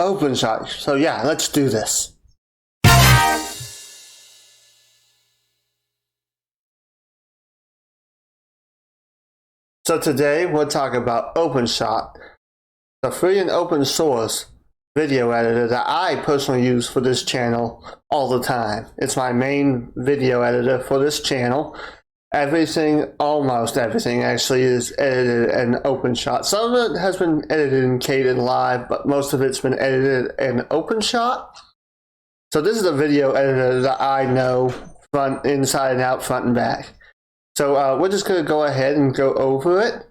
Openshot. So yeah, let's do this. So today we'll talk about Openshot, the free and open source video editor that I personally use for this channel all the time. It's my main video editor for this channel. Almost everything actually is edited in Openshot. Some of it has been edited in Kdenlive, but most of it's been edited in Openshot. So this is the video editor that I know inside and out, front and back. So we're just going to go ahead and go over it.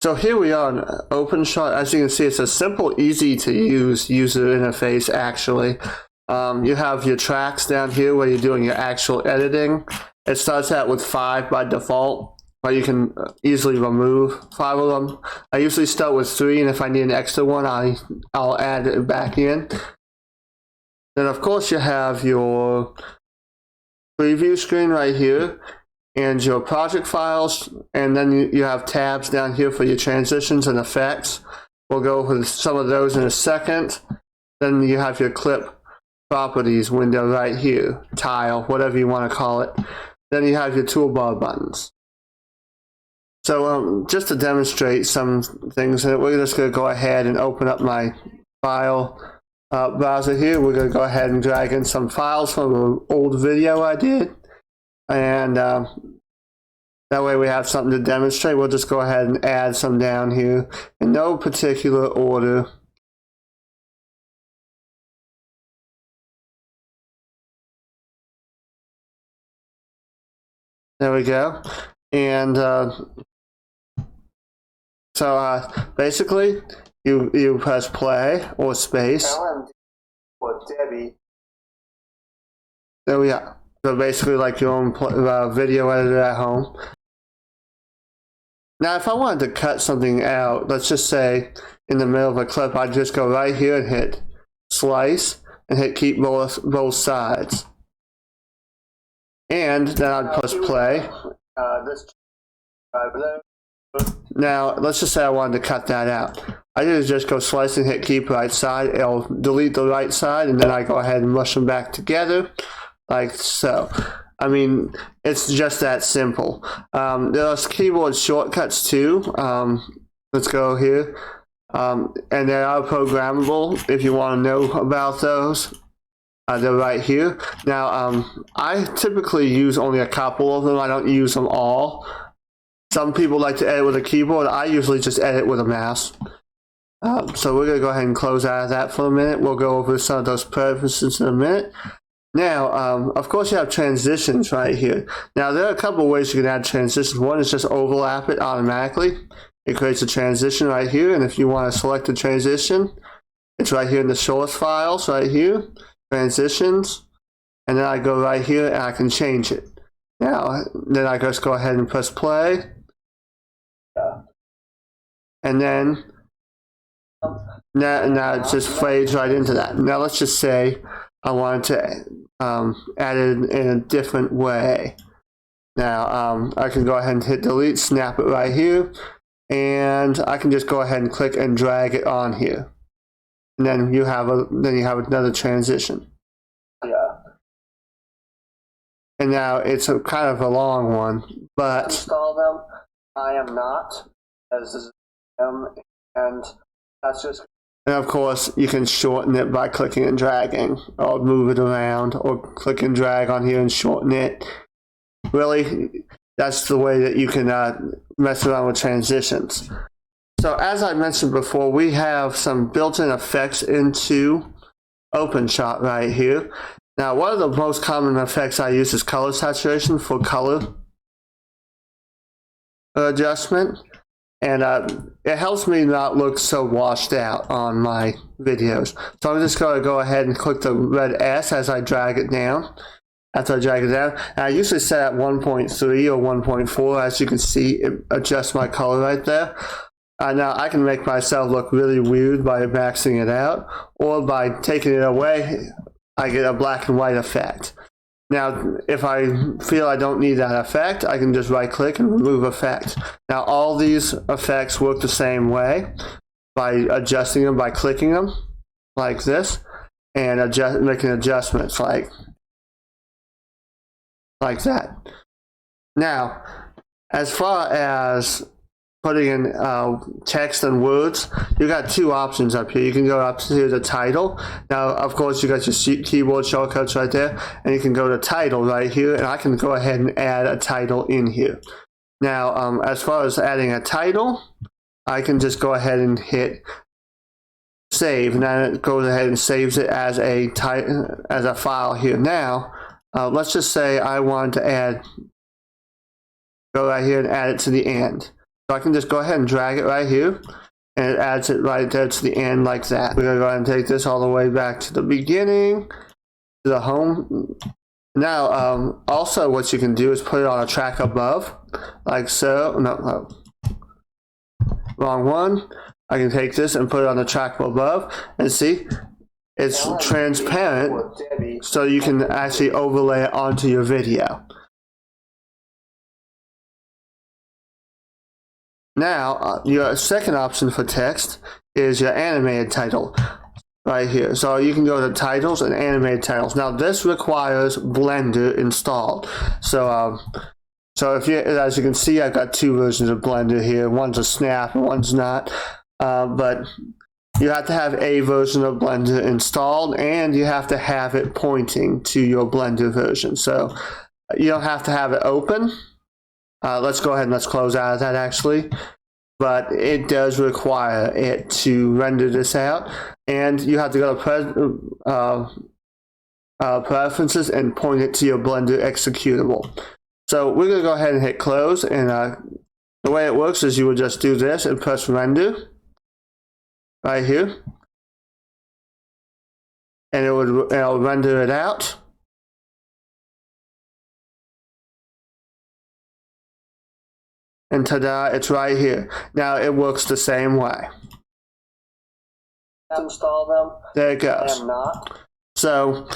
So here we are on Openshot. As you can see, it's a simple, easy to use user interface actually. You have your tracks down here where you're doing your actual editing. It starts out with 5 by default, but you can easily remove 5 of them. I usually start with 3, and if I need an extra one, I'll add it back in. Then of course you have your preview screen right here, and your project files, and then you have tabs down here for your transitions and effects. We'll go over some of those in a second. Then you have your clip properties window right here, tile, whatever you want to call it. Then you have your toolbar buttons. So just to demonstrate some things, we're just going to go ahead and open up my file browser here. We're going to go ahead and drag in some files from an old video I did. And that way we have something to demonstrate. We'll just go ahead and add some down here in no particular order. There we go. And basically you press play or space. Or Debbie. There we are. So basically like your own video editor at home. Now if I wanted to cut something out, let's just say in the middle of a clip, I'd just go right here and hit slice and hit keep both sides. And then I'd press play. Now let's just say I wanted to cut that out. I just go slice and hit keep right side. It'll delete the right side, and then I go ahead and mush them back together. Like so. I mean, it's just that simple. There are keyboard shortcuts too. Let's go here. And they are programmable if you want to know about those. They're right here. Now, I typically use only a couple of them. I don't use them all. Some people like to edit with a keyboard. I usually just edit with a mouse. So we're going to go ahead and close out of that for a minute. We'll go over some of those preferences in a minute. Now, of course, you have transitions right here. Now, there are a couple of ways you can add transitions. One is just overlap it automatically. It creates a transition right here, and if you want to select a transition, it's right here in the source files, right here, transitions, and then I go right here and I can change it. Now, then I just go ahead and press play, and then now it just fades right into that. Now, let's just say I wanted to add it in a different way. Now I can go ahead and hit delete, snap it right here, and I can just go ahead and click and drag it on here, and then you have another transition. Yeah. And now it's kind of a long one, but install them. I am not, as is and that's just. And of course, you can shorten it by clicking and dragging, or move it around, or click and drag on here and shorten it. Really, that's the way that you can mess around with transitions. So as I mentioned before, we have some built-in effects into Openshot right here. Now, one of the most common effects I use is color saturation for color adjustment. And it helps me not look so washed out on my videos. So I'm just going to go ahead and click the red S as I drag it down. After I drag it down, and I usually set at 1.3 or 1.4. As you can see, it adjusts my color right there. Now I can make myself look really weird by maxing it out, or by taking it away, I get a black and white effect. Now, if I feel I don't need that effect, I can just right click and remove effect. Now, all these effects work the same way by adjusting them by clicking them. like this, and making adjustments like that. Now, as far as putting in text and words, you got two options up here. You can go up to the title. Now, of course, you got your keyboard shortcuts right there, and you can go to title right here, and I can go ahead and add a title in here. Now, as far as adding a title, I can just go ahead and hit save, and then it goes ahead and saves it as a file here. Now, let's just say I want to go right here and add it to the end. So I can just go ahead and drag it right here, and it adds it right there to the end like that. We're going to go ahead and take this all the way back to the beginning, to the home. Now, also what you can do is put it on a track above, like so. No, wrong one. I can take this and put it on the track above, and see, it's transparent, so you can actually overlay it onto your video. Now, your second option for text is your animated title right here. So you can go to titles and animated titles. Now, this requires Blender installed. So if you, as you can see, I've got two versions of Blender here. One's a snap and one's not. But you have to have a version of Blender installed, and you have to have it pointing to your Blender version. So you don't have to have it open. Let's go ahead and let's close out of that actually. But it does require it to render this out. And you have to go to preferences and point it to your Blender executable. So we're going to go ahead and hit close. And the way it works is you would just do this and press render right here. And it'll render it out. And ta-da, it's right here. Now it works the same way. Install them. There it goes. I am not. So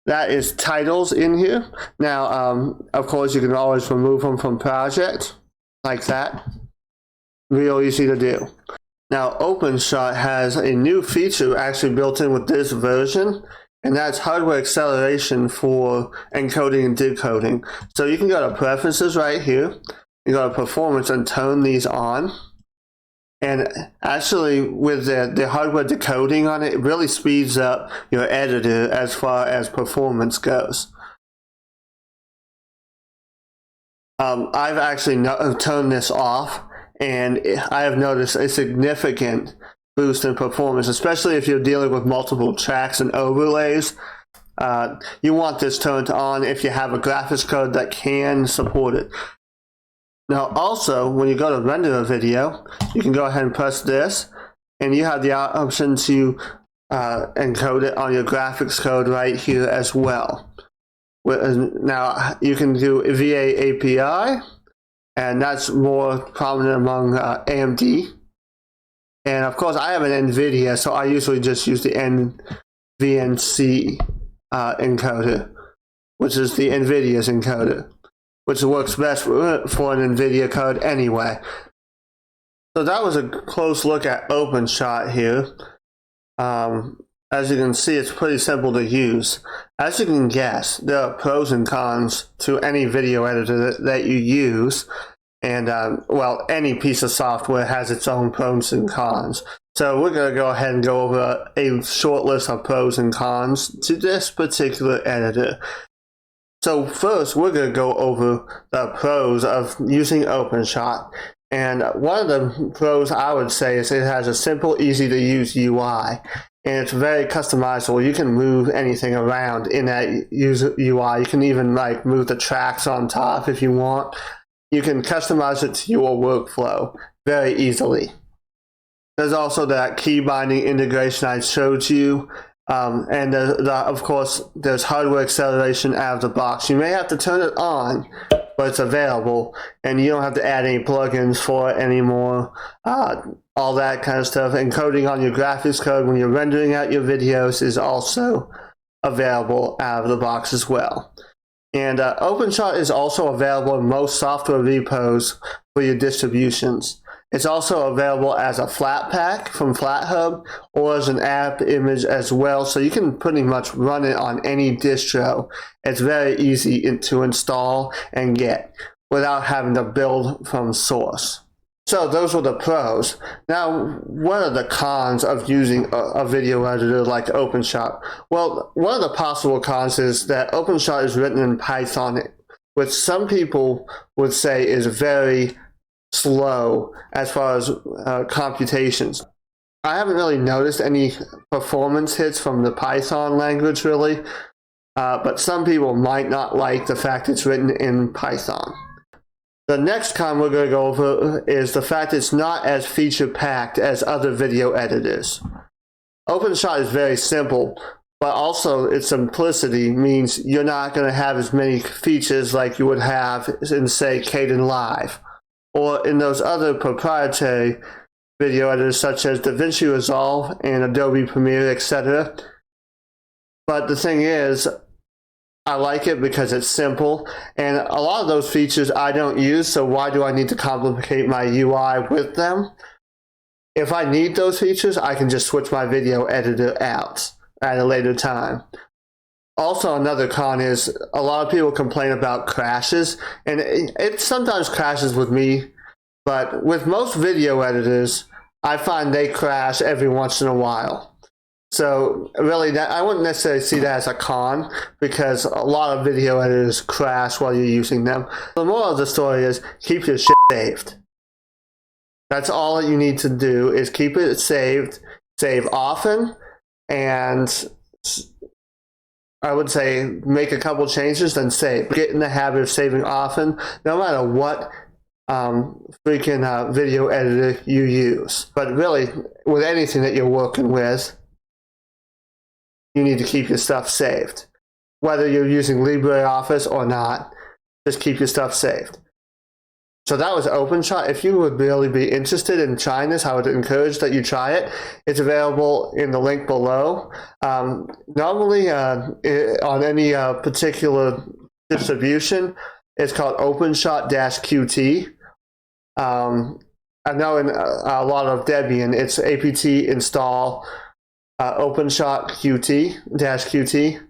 that is titles in here. Now, of course, you can always remove them from project like that. Real easy to do. Now, Openshot has a new feature actually built in with this version, and that's hardware acceleration for encoding and decoding. So you can go to preferences right here. You go to performance and turn these on. And actually, with the hardware decoding on it, it really speeds up your editor as far as performance goes. I've actually turned this off, and I have noticed a significant boost in performance, especially if you're dealing with multiple tracks and overlays. You want this turned on if you have a graphics card that can support it. Now also, when you go to render a video, you can go ahead and press this, and you have the option to encode it on your graphics code right here as well. Now you can do VA API, and that's more prominent among AMD. And of course, I have an NVIDIA, so I usually just use the NVNC encoder, which is the NVIDIA's encoder, which works best for an NVIDIA card anyway. So that was a close look at Openshot here. As you can see, it's pretty simple to use. As you can guess, there are pros and cons to any video editor that you use. And, well, any piece of software has its own pros and cons. So we're going to go ahead and go over a short list of pros and cons to this particular editor. So first, we're going to go over the pros of using Openshot. And one of the pros I would say is it has a simple, easy to use UI. And it's very customizable. You can move anything around in that UI. You can even like move the tracks on top if you want. You can customize it to your workflow very easily. There's also that key binding integration I showed you. And of course, there's hardware acceleration out of the box. You may have to turn it on, but it's available, and you don't have to add any plugins for it anymore. All that kind of stuff. Encoding on your graphics code when you're rendering out your videos is also available out of the box as well. And Openshot is also available in most software repos for your distributions. It's also available as a flat pack from FlatHub or as an app image as well, so you can pretty much run it on any distro. It's very easy to install and get without having to build from source. So those were the pros. Now, what are the cons of using a video editor like Openshot? Well, one of the possible cons is that Openshot is written in Python, which some people would say is very slow as far as computations. I haven't really noticed any performance hits from the Python language really, but some people might not like the fact it's written in Python. The next con we're going to go over is the fact it's not as feature-packed as other video editors. Openshot is very simple, but also its simplicity means you're not going to have as many features like you would have in, say, Kdenlive, or in those other proprietary video editors such as DaVinci Resolve and Adobe Premiere, etc. But the thing is, I like it because it's simple, and a lot of those features I don't use, so why do I need to complicate my UI with them? If I need those features, I can just switch my video editor out at a later time. Also, another con is a lot of people complain about crashes, and it sometimes crashes with me, but with most video editors, I find they crash every once in a while. So really, I wouldn't necessarily see that as a con, because a lot of video editors crash while you're using them. The moral of the story is keep your shit saved. That's all that you need to do, is keep it saved, save often, and I would say make a couple changes, then save. Get in the habit of saving often, no matter what freaking video editor you use. But really, with anything that you're working with, you need to keep your stuff saved. Whether you're using LibreOffice or not, just keep your stuff saved. So that was Openshot. If you would really be interested in trying this, I would encourage that you try it. It's available in the link below. Normally, on any particular distribution, it's called Openshot-QT. I know in a lot of Debian, it's apt install Openshot QT-QT.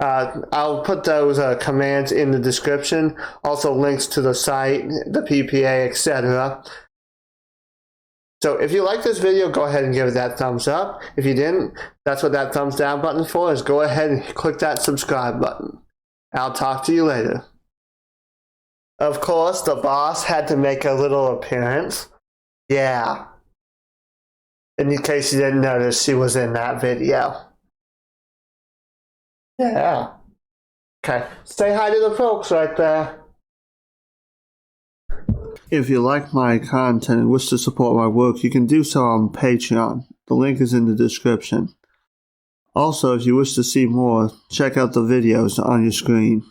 I'll put those commands in the description. Also links to the site, the PPA, etc. So if you like this video, go ahead and give it that thumbs up. If you didn't, that's what that thumbs down button for is. Go ahead and click that subscribe button. I'll talk to you later. Of course, the boss had to make a little appearance. Yeah. In case you didn't notice, she was in that video. Yeah. Okay. Say hi to the folks right there. If you like my content and wish to support my work, you can do so on Patreon. The link is in the description. Also, if you wish to see more, check out the videos on your screen.